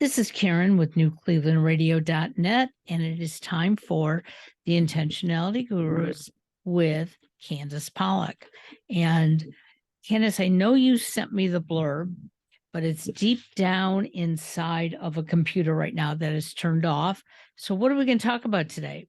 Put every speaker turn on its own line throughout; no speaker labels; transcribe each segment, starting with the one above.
This is Karen with newclevelandradio.net, and it is time for the Intentionality Gurus with Candace Pollock. And Candace, I know you sent me the blurb, but it's deep down inside of a computer right now that is turned off. So what are we going to talk about today?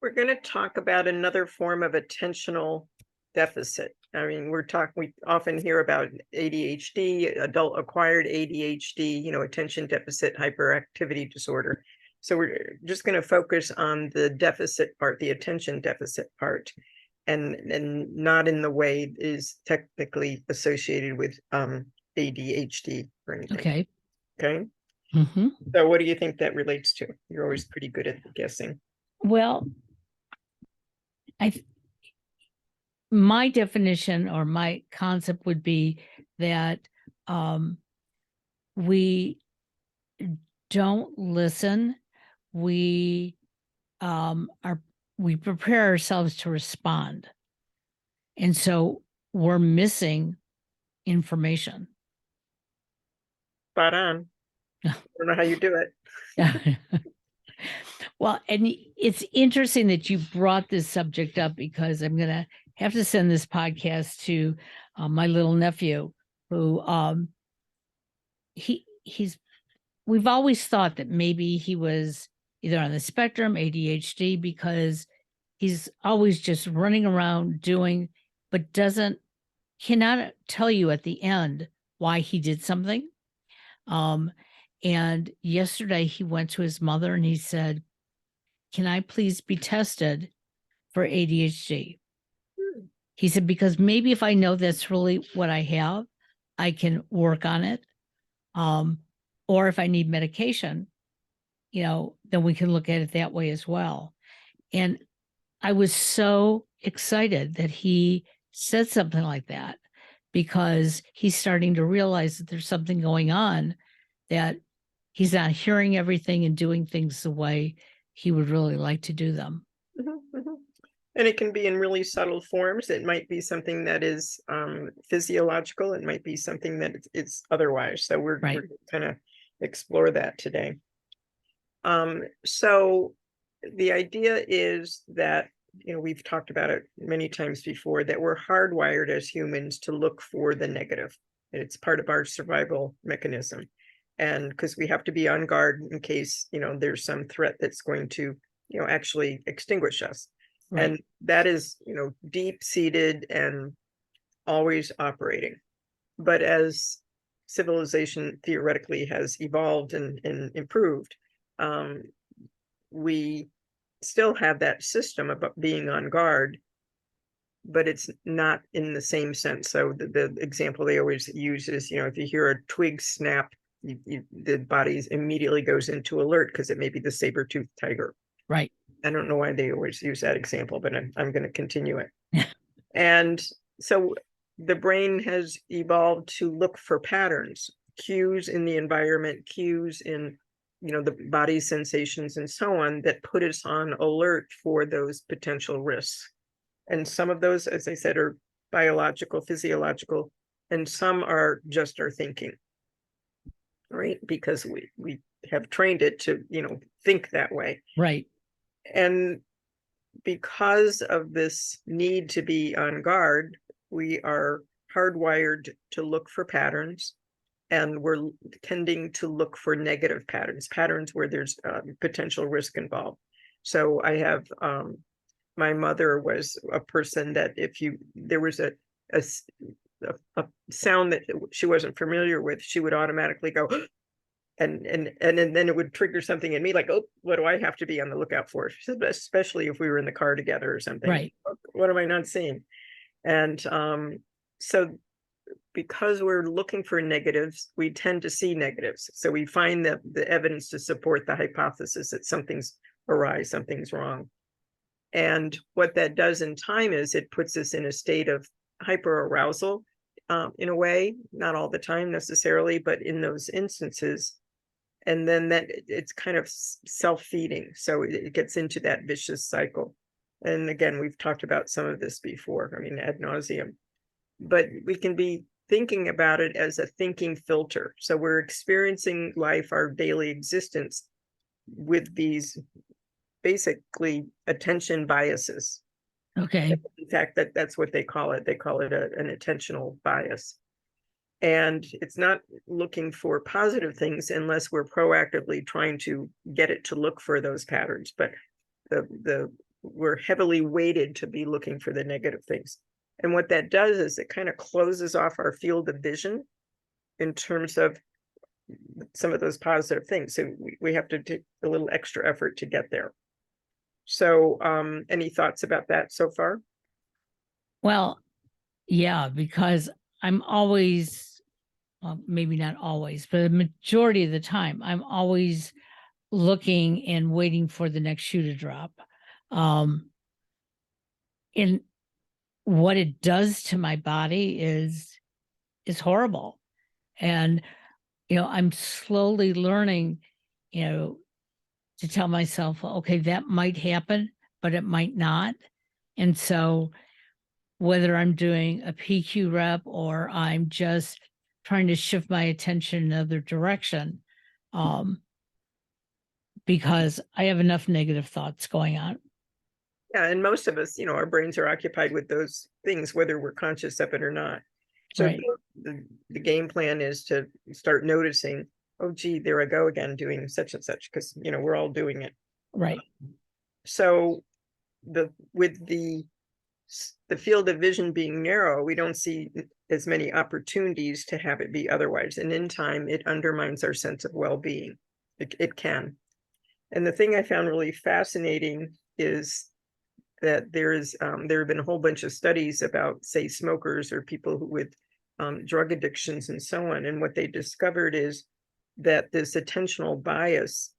We're going to talk about another form of attentional deficit. I mean, we often hear about ADHD, adult acquired ADHD, attention deficit hyperactivity disorder. So we're just going to focus on the deficit part, the attention deficit part, and not in the way it is technically associated with ADHD or anything.
Okay.
Okay.
Mm-hmm.
So what do you think that relates to? You're always pretty good at guessing.
Well, my definition or my concept would be that we don't listen. We prepare ourselves to respond, and so we're missing information.
Spot on. I don't know how you do it.
Well, and it's interesting that you brought this subject up, because I'm going to have to send this podcast to my little nephew, who we've always thought that maybe he was either on the spectrum, ADHD, because he's always just running around doing, but cannot tell you at the end why he did something. And yesterday he went to his mother and he said, "Can I please be tested for ADHD?" He said, because maybe if I know that's really what I have, I can work on it. Or if I need medication, then we can look at it that way as well. And I was so excited that he said something like that, because he's starting to realize that there's something going on, that he's not hearing everything and doing things the way he would really like to do them.
Mm-hmm, mm-hmm. And it can be in really subtle forms. It might be something that is physiological. It might be something that it's otherwise. So we're going to explore that today. So the idea is that, we've talked about it many times before, that we're hardwired as humans to look for the negative. And it's part of our survival mechanism. And because we have to be on guard in case, there's some threat that's going to, actually extinguish us. Right. And that is, deep-seated and always operating. But as civilization theoretically has evolved and improved, we still have that system about being on guard, but it's not in the same sense. So the example they always use is, if you hear a twig snap, the body immediately goes into alert because it may be the saber-toothed tiger.
Right.
I don't know why they always use that example, but I'm going to continue it. And so the brain has evolved to look for patterns, cues in the environment, cues in, the body's sensations and so on, that put us on alert for those potential risks. And some of those, as I said, are biological, physiological, and some are just our thinking, right? Because we have trained it to, think that way.
Right.
And because of this need to be on guard, we are hardwired to look for patterns, and we're tending to look for negative patterns where there's potential risk involved. So I have, my mother was a person that there was a sound that she wasn't familiar with, she would automatically go, and then it would trigger something in me, like, oh, what do I have to be on the lookout for? She said, especially if we were in the car together or something.
Right.
What am I not seeing? And so because we're looking for negatives, we tend to see negatives. So we find the evidence to support the hypothesis that something's awry, something's wrong. And what that does in time is it puts us in a state of hyperarousal, in a way, not all the time necessarily, but in those instances. And then that it's kind of self-feeding. So it gets into that vicious cycle. And again, we've talked about some of this before, ad nauseum. But we can be thinking about it as a thinking filter. So we're experiencing life, our daily existence, with these basically attention biases.
Okay.
In fact, that's what they call it. They call it an attentional bias. And it's not looking for positive things unless we're proactively trying to get it to look for those patterns. But we're heavily weighted to be looking for the negative things. And what that does is it kind of closes off our field of vision in terms of some of those positive things. So we have to take a little extra effort to get there. So any thoughts about that so far?
Well, yeah, because I'm always, well, maybe not always, but a majority of the time, I'm always looking and waiting for the next shoe to drop. And what it does to my body is horrible. And, I'm slowly learning, to tell myself, okay, that might happen, but it might not. And so whether I'm doing a PQ rep or I'm just trying to shift my attention in another direction, because I have enough negative thoughts going on.
Yeah, and most of us, our brains are occupied with those things, whether we're conscious of it or not. So
Right.
the game plan is to start noticing, oh, gee, there I go again doing such and such, because, we're all doing it.
Right.
So with the field of vision being narrow, we don't see as many opportunities to have it be otherwise. And in time, it undermines our sense of well-being. It can. And the thing I found really fascinating is that there have been a whole bunch of studies about, say, smokers or people with drug addictions and so on. And what they discovered is that this attentional bias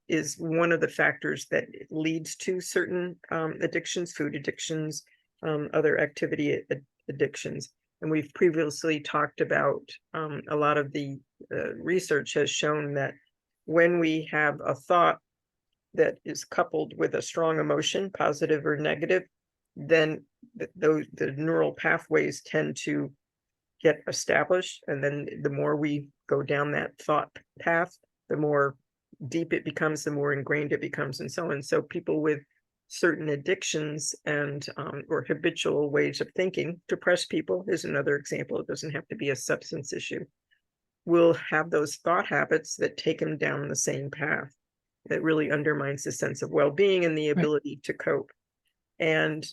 is one of the factors that leads to certain addictions, food addictions, other activity addictions. And we've previously talked about a lot of the research has shown that when we have a thought that is coupled with a strong emotion, positive or negative, then the neural pathways tend to get established. And then the more we go down that thought path, the more deep it becomes, the more ingrained it becomes, and so on. So people with certain addictions and or habitual ways of thinking, depressed people is another example. It doesn't have to be a substance issue. Will have those thought habits that take them down the same path. That really undermines the sense of well-being and the ability to cope. And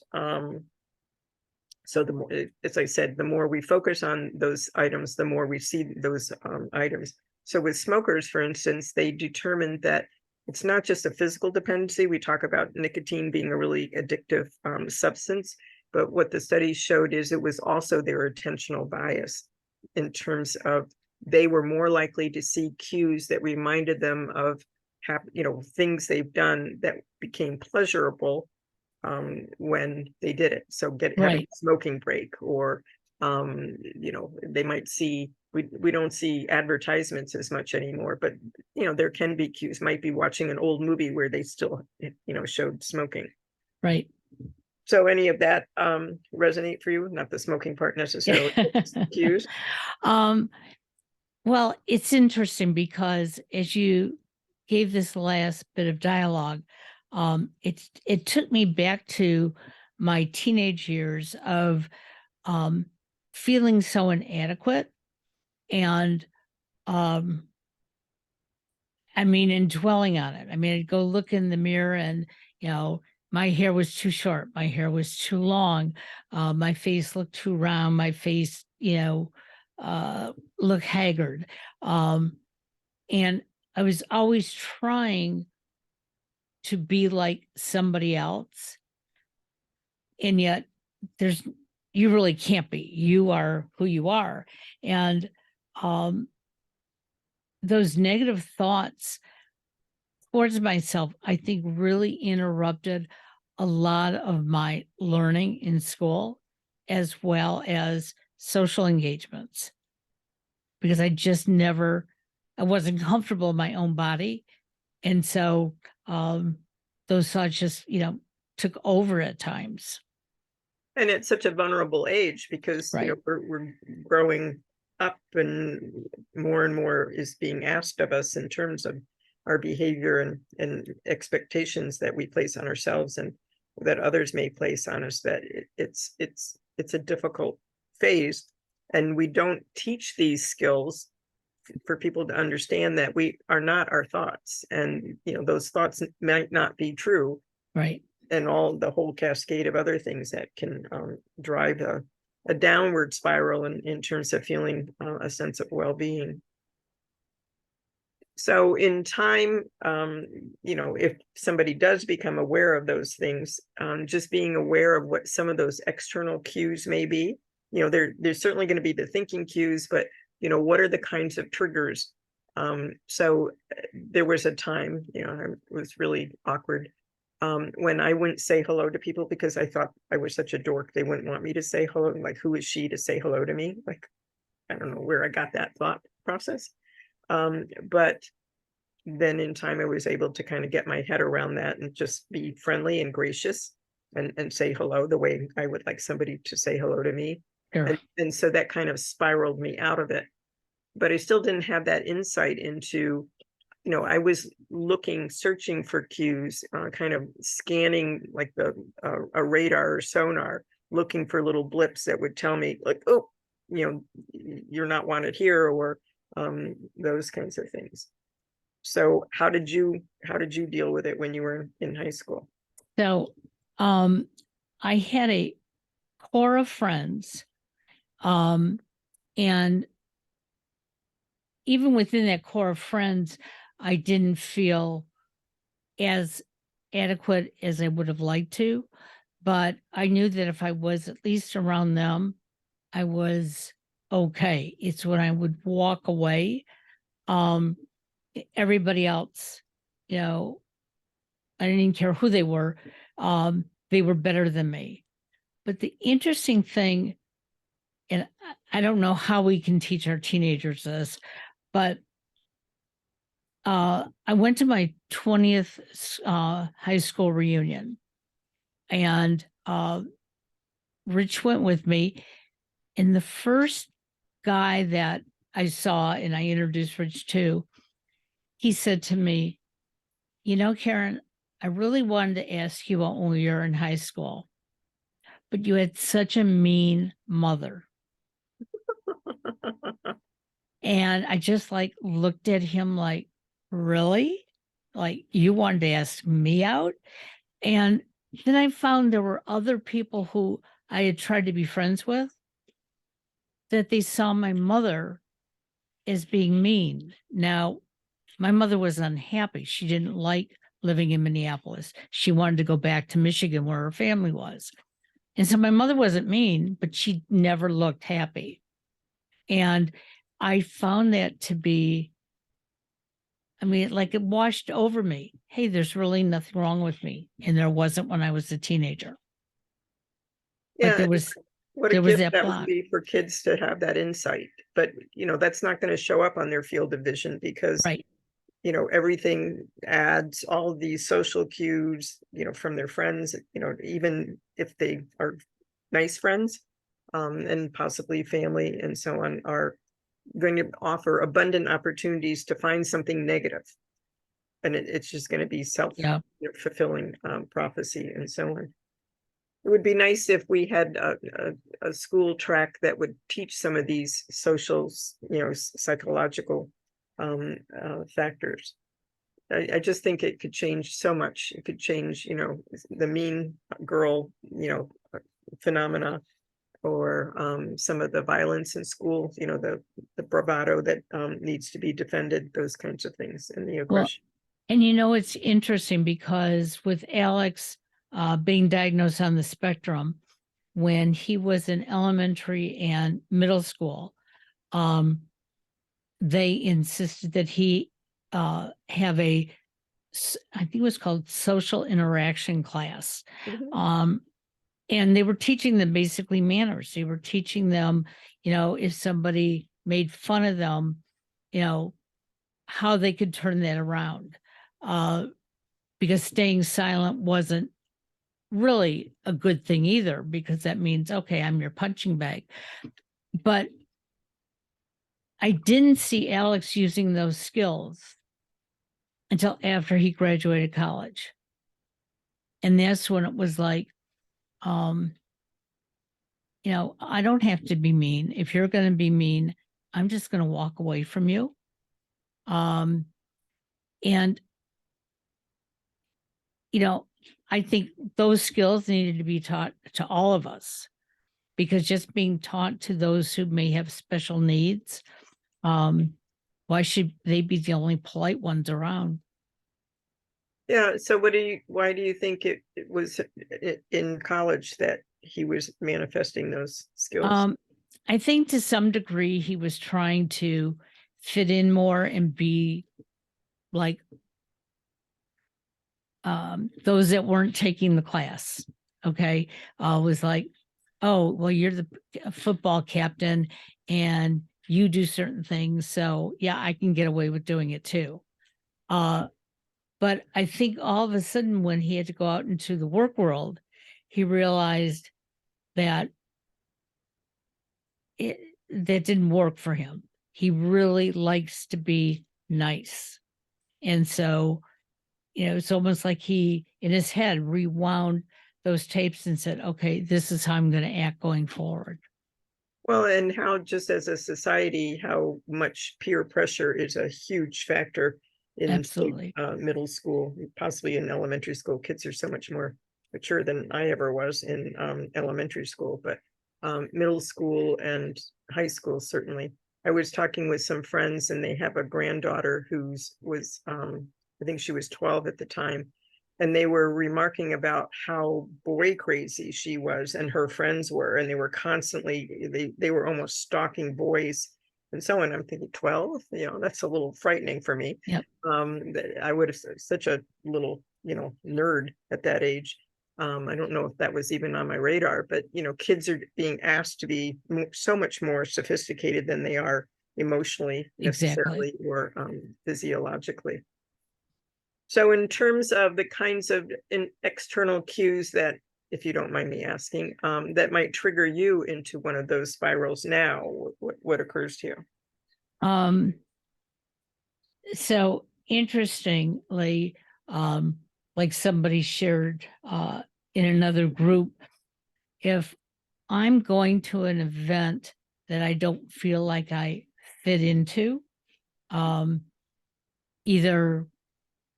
so the more, as I said, the more we focus on those items, the more we see those items. So with smokers, for instance, they determined that it's not just a physical dependency. We talk about nicotine being a really addictive substance, but what the studies showed is it was also their attentional bias in terms of they were more likely to see cues that reminded them of things they've done that became pleasurable when they did it. So having a smoking break, or they might see, we don't see advertisements as much anymore, but there can be cues. Might be watching an old movie where they still showed smoking.
Right.
So any of that resonate for you? Not the smoking part necessarily, but cues.
Well, it's interesting because as you gave this last bit of dialogue, it took me back to my teenage years of feeling so inadequate, and and dwelling on it. I'd go look in the mirror and my hair was too short, my hair was too long, my face looked too round, my face looked haggard, and I was always trying to be like somebody else. And yet you really can't be. You are who you are. And those negative thoughts towards myself, I think, really interrupted a lot of my learning in school, as well as social engagements, because I wasn't comfortable in my own body. And so those thoughts just, took over at times.
And it's such a vulnerable age because, you know,
Right.
we're growing up and more is being asked of us in terms of our behavior and expectations that we place on ourselves and that others may place on us, that it's a difficult phase. And we don't teach these skills for people to understand that we are not our thoughts. And, you know, those thoughts might not be true,
Right.
and all the whole cascade of other things that can drive a downward spiral in terms of feeling a sense of well-being. So in time, you know, if somebody does become aware of those things, just being aware of what some of those external cues may be, you know, there's certainly going to be the thinking cues, but, you know, what are the kinds of triggers? There was a time, you know, it was really awkward when I wouldn't say hello to people because I thought I was such a dork. They wouldn't want me to say hello. Like, who is she to say hello to me? Like, I don't know where I got that thought process. But then in time, I was able to kind of get my head around that and just be friendly and gracious and say hello the way I would like somebody to say hello to me.
Sure.
And so that kind of spiraled me out of it. But I still didn't have that insight into, you know, I was searching for cues, kind of scanning like a radar or sonar, looking for little blips that would tell me like, oh, you know, you're not wanted here, or those kinds of things. So how did you deal with it when you were in high school?
So I had a core of friends. And even within that core of friends, I didn't feel as adequate as I would have liked to. But I knew that if I was at least around them, I was okay. It's when I would walk away. Um, Everybody else, you know, I didn't even care who they were better than me. But the interesting thing, and I don't know how we can teach our teenagers this, but I went to my 20th high school reunion, and Rich went with me. And the first guy that I saw, and I introduced Rich to, he said to me, "You know, Karen, I really wanted to ask you about when we were in high school, but you had such a mean mother." And I just like looked at him like, "Really? Like you wanted to ask me out?" And then I found there were other people who I had tried to be friends with, that they saw my mother as being mean. Now, my mother was unhappy. She didn't like living in Minneapolis. She wanted to go back to Michigan where her family was. And so my mother wasn't mean, but she never looked happy. And I found that to be, I mean, like it washed over me. Hey, there's really nothing wrong with me. And there wasn't when I was a teenager. But
Yeah, and what a
there was
gift
that
that would
block.
be for kids to have that insight. But, you know, that's not going to show up on their field of vision because,
Right.
you know, everything adds all of these social cues, you know, from their friends, you know, even if they are nice friends, and possibly family and so on, are going to offer abundant opportunities to find something negative. And it's just going to be
Yeah.
fulfilling prophecy and so on. It would be nice if we had a school track that would teach some of these social, you know, psychological factors. I just think it could change so much. It could change, you know, the mean girl, you know, phenomena, or some of the violence in school, you know, the bravado that needs to be defended, those kinds of things, and the
Well,
aggression.
and you know, it's interesting because with Alex being diagnosed on the spectrum, when he was in elementary and middle school, um, they insisted that he have I think it was called social interaction class.
Mhm.
Um, and they were teaching them basically manners. They were teaching them, you know, if somebody made fun of them, you know, how they could turn that around. Uh, because staying silent wasn't really a good thing either, because that means, okay, I'm your punching bag. But I didn't see Alex using those skills until after he graduated college. And that's when it was like, I don't have to be mean. If you're going to be mean, I'm just going to walk away from you. And, I think those skills needed to be taught to all of us, because just being taught to those who may have special needs, why should they be the only polite ones around?
Yeah. So why do you think it was in college that he was manifesting those skills?
I think to some degree he was trying to fit in more and be like those that weren't taking the class. Okay. Was like, oh, well, you're the football captain and you do certain things. So yeah, I can get away with doing it too. But I think all of a sudden when he had to go out into the work world, he realized that that didn't work for him. He really likes to be nice. And so, it's almost like he, in his head, rewound those tapes and said, okay, this is how I'm going to act going forward.
Well, and how just as a society, how much peer pressure is a huge factor in
Absolutely.
middle school, possibly in elementary school. Kids are so much more mature than I ever was in elementary school, but middle school and high school, certainly. I was talking with some friends and they have a granddaughter was, I think she was 12 at the time. And they were remarking about how boy crazy she was and her friends were, and they were constantly, they were almost stalking boys and so on. I'm thinking 12, that's a little frightening for me.
Yep.
I would have such a little, nerd at that age. I don't know if that was even on my radar, but kids are being asked to be so much more sophisticated than they are emotionally
Exactly.
necessarily or physiologically. So in terms of the kinds of external cues that, if you don't mind me asking, that might trigger you into one of those spirals now, what occurs to you?
So interestingly, like somebody shared in another group, if I'm going to an event that I don't feel like I fit into, either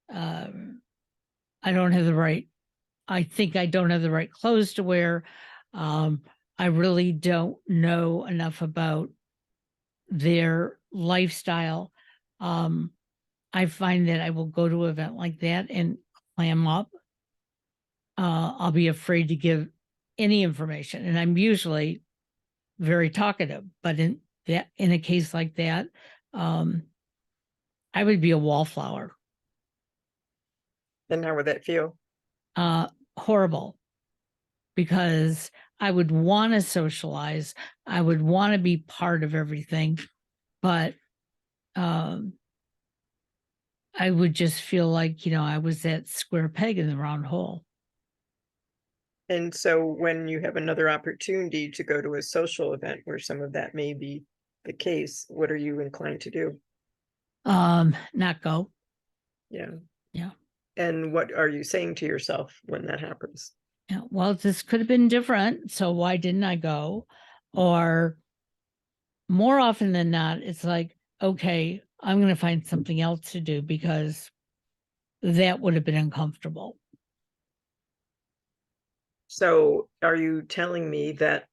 I don't have the right, I think I don't have the right clothes to wear. I really don't know enough about their lifestyle. I find that I will go to an event like that and clam up. I'll be afraid to give any information, and I'm usually very talkative. But in a case like that, I would be a wallflower.
And how would that feel?
Horrible, because I would want to socialize. I would want to be part of everything, but I would just feel like, I was that square peg in the round hole.
And so when you have another opportunity to go to a social event where some of that may be the case, what are you inclined to do?
Not go.
Yeah.
Yeah.
And what are you saying to yourself when that happens?
Yeah. Well, this could have been different. So why didn't I go? Or more often than not, it's like, okay, I'm going to find something else to do because that would have been uncomfortable.
So are you telling me that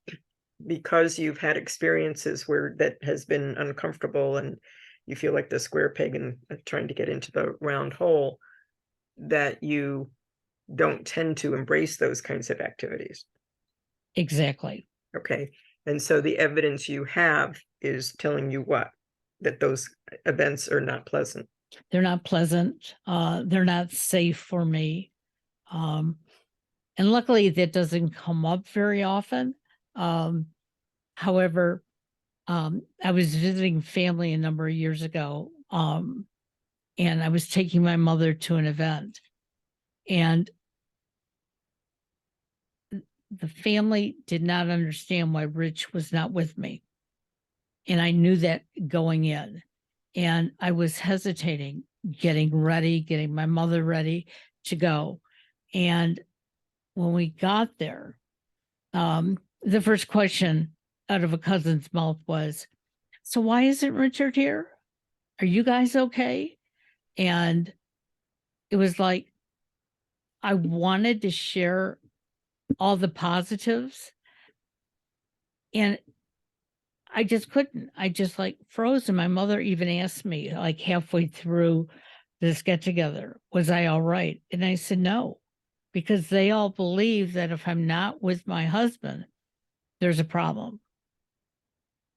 because you've had experiences where that has been uncomfortable and you feel like the square peg and trying to get into the round hole, that you don't tend to embrace those kinds of activities?
Exactly.
Okay. And so the evidence you have is telling you what? That those events are not pleasant.
They're not pleasant. They're not safe for me. And luckily that doesn't come up very often. However, I was visiting family a number of years ago, and I was taking my mother to an event. And the family did not understand why Rich was not with me. And I knew that going in. And I was hesitating, getting ready, getting my mother ready to go. And when we got there, the first question out of a cousin's mouth was, "So why isn't Richard here? Are you guys okay?" And it was like, I wanted to share all the positives, and I just couldn't. I just like froze. And my mother even asked me, like halfway through this get together, was I all right? And I said no, because they all believe that if I'm not with my husband, there's a problem.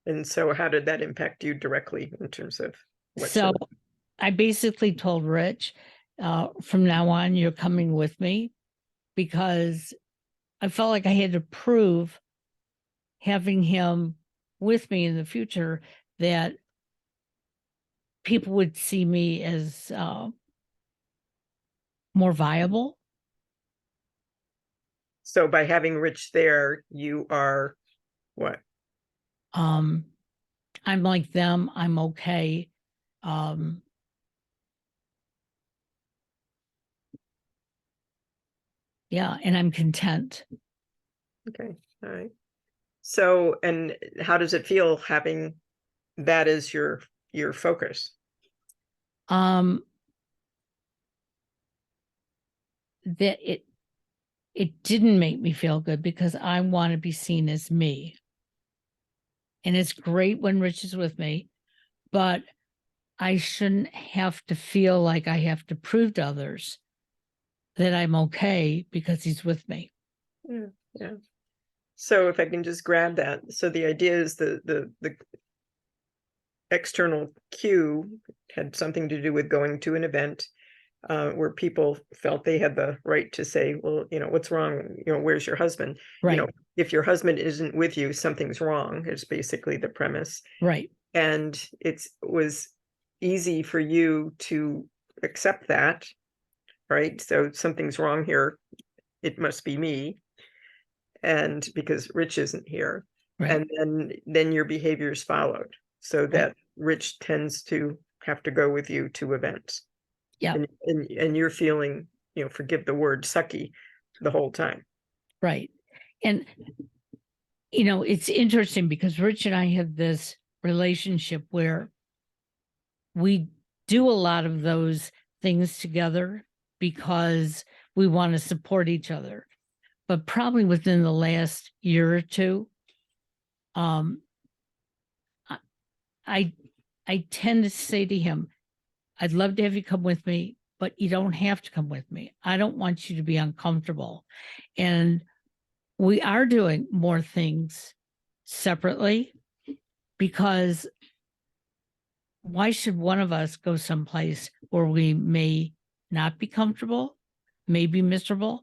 And so how did that impact you directly in terms of what
So
sort of,
I basically told Rich, from now on, you're coming with me, because I felt like I had to prove, having him with me in the future, that people would see me as more viable.
so by having Rich there, you are what?
I'm like them. I'm okay. Um, yeah, and I'm content.
Okay, all right. So, and how does it feel having that as your focus?
Um, that it didn't make me feel good, because I want to be seen as me. And it's great when Rich is with me, but I shouldn't have to feel like I have to prove to others that I'm okay because he's with me.
Yeah, yeah. So if I can just grab that. So the idea is the external cue had something to do with going to an event where people felt they had the right to say, well, what's wrong? Where's your husband?
Right.
If your husband isn't with you, something's wrong, is basically the premise.
Right.
And it was easy for you to accept that, right? So something's wrong here. It must be me. And because Rich isn't here.
Right.
And then your behaviors followed. So that Rich tends to have to go with you to events.
Yeah.
And you're feeling, forgive the word, sucky the whole time.
Right. And it's interesting, because Rich and I have this relationship where we do a lot of those things together because we want to support each other. But probably within the last year or two, I I tend to say to him, I'd love to have you come with me, but you don't have to come with me. I don't want you to be uncomfortable. And we are doing more things separately, because why should one of us go someplace where we may not be comfortable, may be miserable?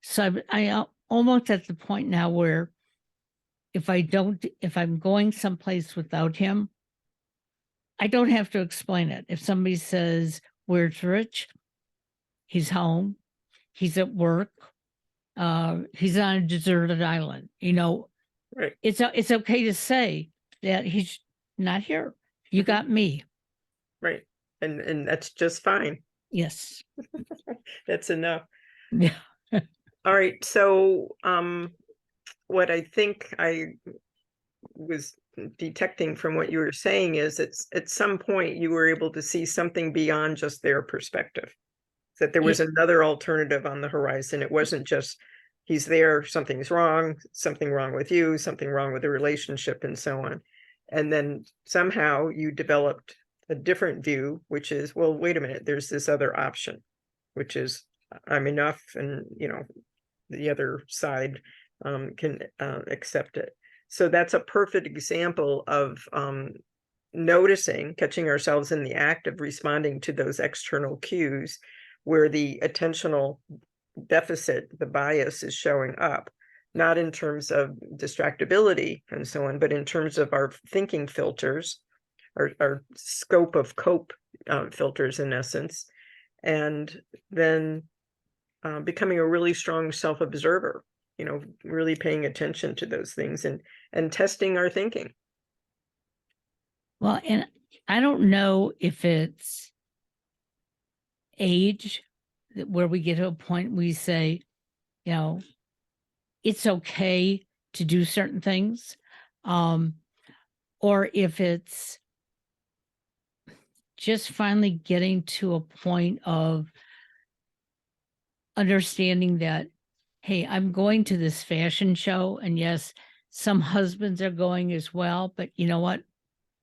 So I almost at the point now where if I'm going someplace without him, I don't have to explain it. If somebody says, "Where's Rich?" He's home. He's at work. He's on a deserted island.
Right.
It's okay to say that he's not here. You got me.
Right. And that's just fine.
Yes.
That's enough.
Yeah.
All right. So what I think I was detecting from what you were saying is it's at some point you were able to see something beyond just their perspective, that there was another alternative on the horizon. It wasn't just he's there, something's wrong, something wrong with you, something wrong with the relationship, and so on. And then somehow you developed a different view, which is, well, wait a minute, there's this other option, which is I'm enough, and the other side can accept it. So that's a perfect example of catching ourselves in the act of responding to those external cues, where the attentional deficit, the bias, is showing up, not in terms of distractibility and so on, but in terms of our thinking filters, our scope of cope filters, in essence, and then becoming a really strong self-observer, really paying attention to those things and testing our thinking.
Well, and I don't know if it's age where we get to a point we say, it's okay to do certain things. Or if it's just finally getting to a point of understanding that, hey, I'm going to this fashion show, and yes, some husbands are going as well, but you know what?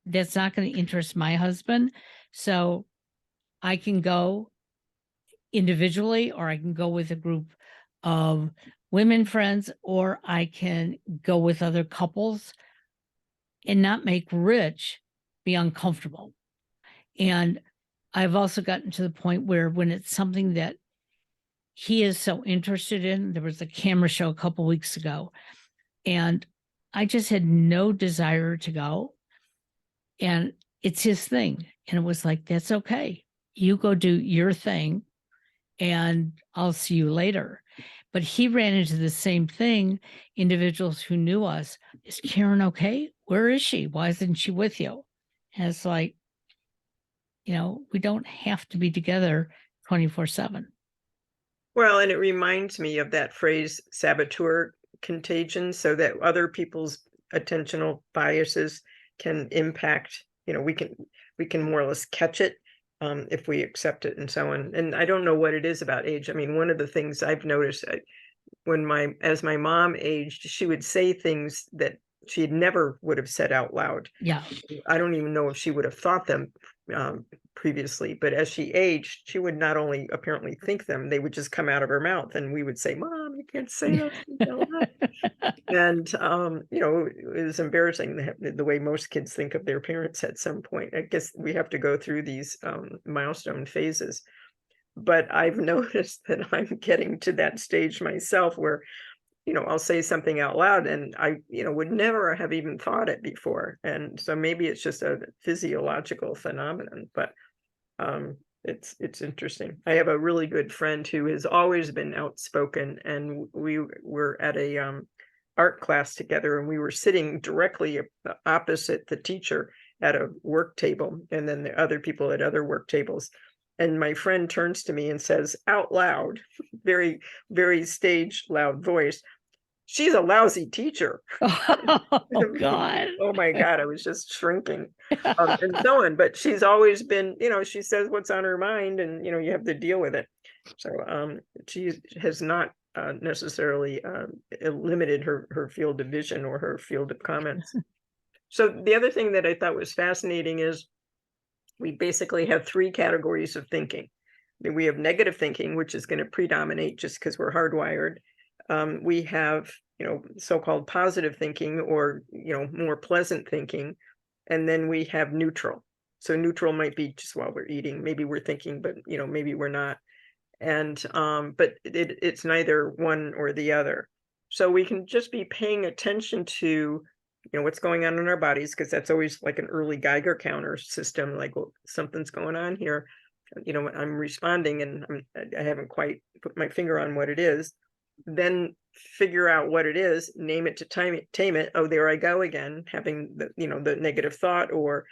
That's not going to interest my husband. So I can go individually, or I can go with a group of women friends, or I can go with other couples and not make Rich be uncomfortable. And I've also gotten to the point where when it's something that he is so interested in, there was a camera show a couple weeks ago, and I just had no desire to go. And it's his thing. And it was like, that's okay. You go do your thing and I'll see you later. But he ran into the same thing. Individuals who knew us, is Karen okay? Where is she? Why isn't she with you? And it's like, we don't have to be together 24/7.
Well, and it reminds me of that phrase, saboteur contagion, so that other people's attentional biases can impact, we can more or less catch it if we accept it and so on. And I don't know what it is about age. I mean, one of the things I've noticed as my mom aged, she would say things that she never would have said out loud.
Yeah.
I don't even know if she would have thought them previously, but as she aged, she would not only apparently think them, they would just come out of her mouth, and we would say, "Mom, you can't say those things out loud." And it was embarrassing the way most kids think of their parents at some point. I guess we have to go through these milestone phases. But I've noticed that I'm getting to that stage myself where I'll say something out loud and I, would never have even thought it before. And so maybe it's just a physiological phenomenon, but it's interesting. I have a really good friend who has always been outspoken, and we were at a art class together, and we were sitting directly opposite the teacher at a work table, and then the other people at other work tables. And my friend turns to me and says out loud, very, very stage loud voice, "She's a lousy teacher."
Oh, God.
Oh my God, I was just shrinking, and so on. But she's always been, she says what's on her mind, and you have to deal with it. So she has not necessarily limited her field of vision or her field of comments. So the other thing that I thought was fascinating is we basically have three categories of thinking. We have negative thinking, which is going to predominate just because we're hardwired. We have, so-called positive thinking, or, more pleasant thinking. And then we have neutral. So neutral might be just while we're eating. Maybe we're thinking, but, maybe we're not. And, but it's neither one or the other. So we can just be paying attention to, what's going on in our bodies, because that's always like an early Geiger counter system, like, well, something's going on here. I'm responding, and I haven't quite put my finger on what it is. Then figure out what it is, name it to tame it. Oh, there I go again, having the negative thought, or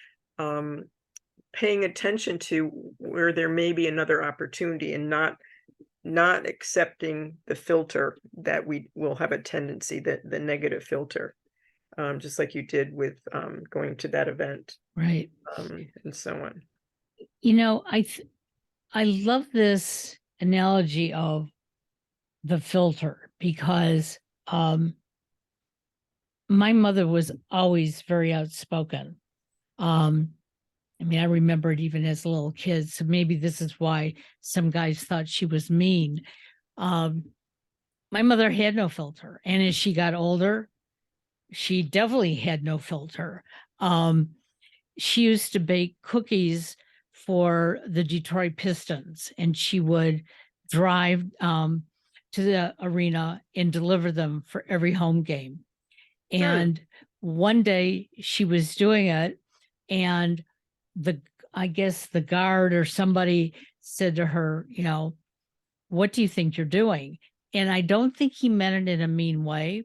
paying attention to where there may be another opportunity, and not accepting the filter that we will have a tendency, that the negative filter, just like you did with going to that event,
Right.
and so on.
I love this analogy of the filter, because my mother was always very outspoken. I remember it even as a little kid, so maybe this is why some guys thought she was mean. My mother had no filter, and as she got older, she definitely had no filter. She used to bake cookies for the Detroit Pistons, and she would drive to the arena and deliver them for every home game. And one day she was doing it, and I guess the guard or somebody said to her, what do you think you're doing? And I don't think he meant it in a mean way.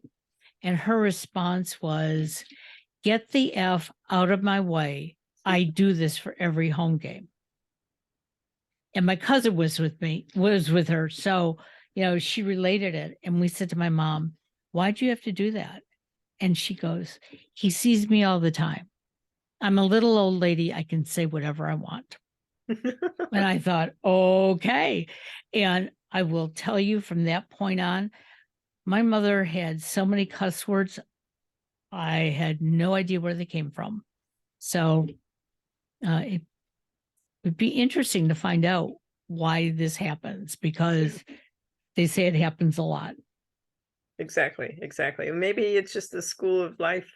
And her response was, get the F out of my way. I do this for every home game. And my cousin was with her. So, she related it. And we said to my mom, why'd you have to do that? And she goes, he sees me all the time. I'm a little old lady. I can say whatever I want. And I thought, okay. And I will tell you from that point on, my mother had so many cuss words. I had no idea where they came from. So it would be interesting to find out why this happens, because they say it happens a lot.
Exactly. And maybe it's just the school of life,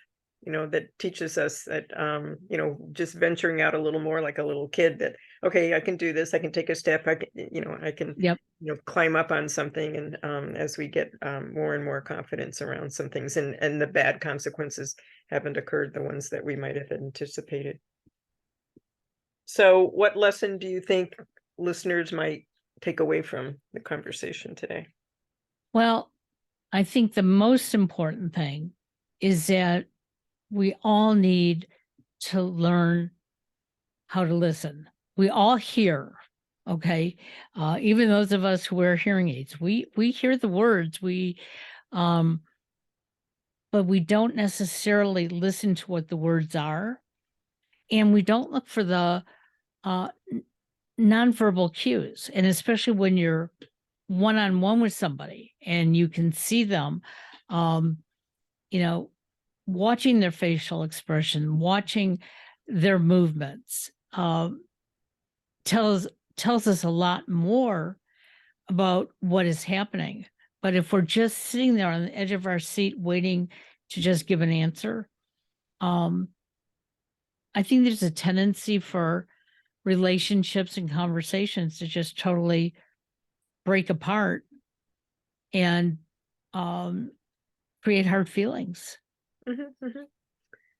that teaches us that, just venturing out a little more like a little kid, that, okay, I can do this. I can take a step. I can,
Yep.
climb up on something. And as we get more and more confidence around some things, and the bad consequences haven't occurred, the ones that we might have anticipated. So what lesson do you think listeners might take away from the conversation today?
Well, I think the most important thing is that we all need to learn how to listen. We all hear, okay? Even those of us who wear hearing aids, we hear the words, but we don't necessarily listen to what the words are, and we don't look for the nonverbal cues. And especially when you're one-on-one with somebody and you can see them, watching their facial expression, watching their movements, tells us a lot more about what is happening. But if we're just sitting there on the edge of our seat waiting to just give an answer, I think there's a tendency for relationships and conversations to just totally break apart and create hard feelings.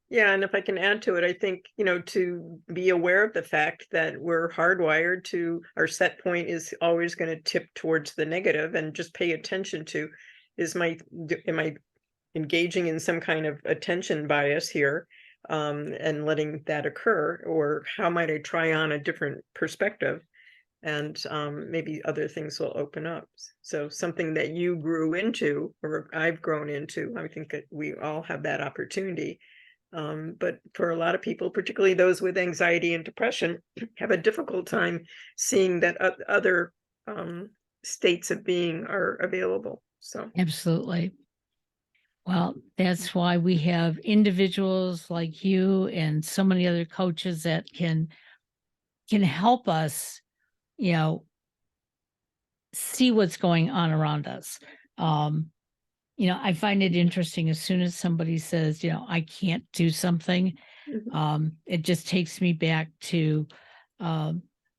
Yeah, and if I can add to it, I think, to be aware of the fact that we're hardwired to, our set point is always going to tip towards the negative, and just pay attention to, am I engaging in some kind of attention bias here, and letting that occur, or how might I try on a different perspective, and maybe other things will open up. So something that you grew into, or I've grown into, I think that we all have that opportunity. But for a lot of people, particularly those with anxiety and depression, have a difficult time seeing that other states of being are available. So
Absolutely. Well, that's why we have individuals like you and so many other coaches that can help us, see what's going on around us. I find it interesting, as soon as somebody says, I can't do something, it just takes me back to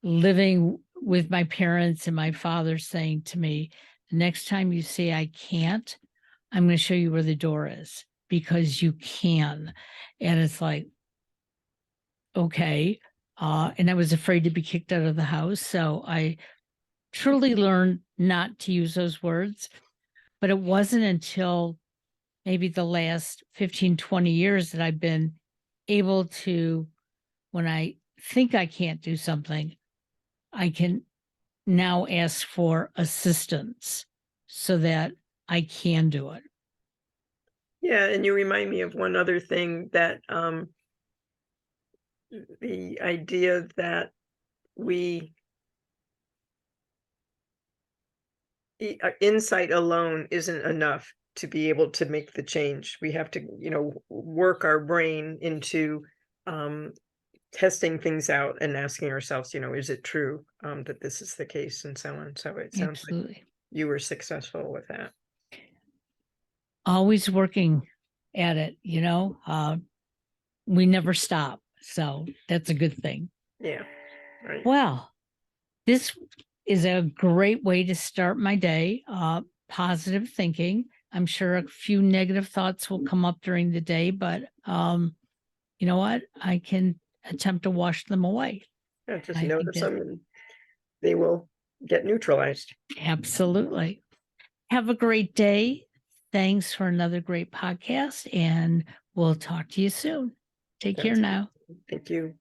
living with my parents and my father saying to me, the next time you say I can't, I'm going to show you where the door is, because you can. And it's like, okay. And I was afraid to be kicked out of the house. So I truly learned not to use those words. But it wasn't until maybe the last 15, 20 years that I've been able to, when I think I can't do something, I can now ask for assistance so that I can do it.
yeah, and you remind me of one other thing, that the idea that insight alone isn't enough to be able to make the change. We have to, work our brain into testing things out and asking ourselves, is it true that this is the case, and so on. So it sounds like
Absolutely.
you were successful with that.
Always working at it, we never stop. So that's a good thing.
Yeah. Right.
Well, this is a great way to start my day. Positive thinking. I'm sure a few negative thoughts will come up during the day, but you know what? I can attempt to wash them away.
Yeah, just
I think
notice them and they will get neutralized.
absolutely. Have a great day. Thanks for another great podcast, and we'll talk to you soon. Take care
Sounds good.
now.
Thank you.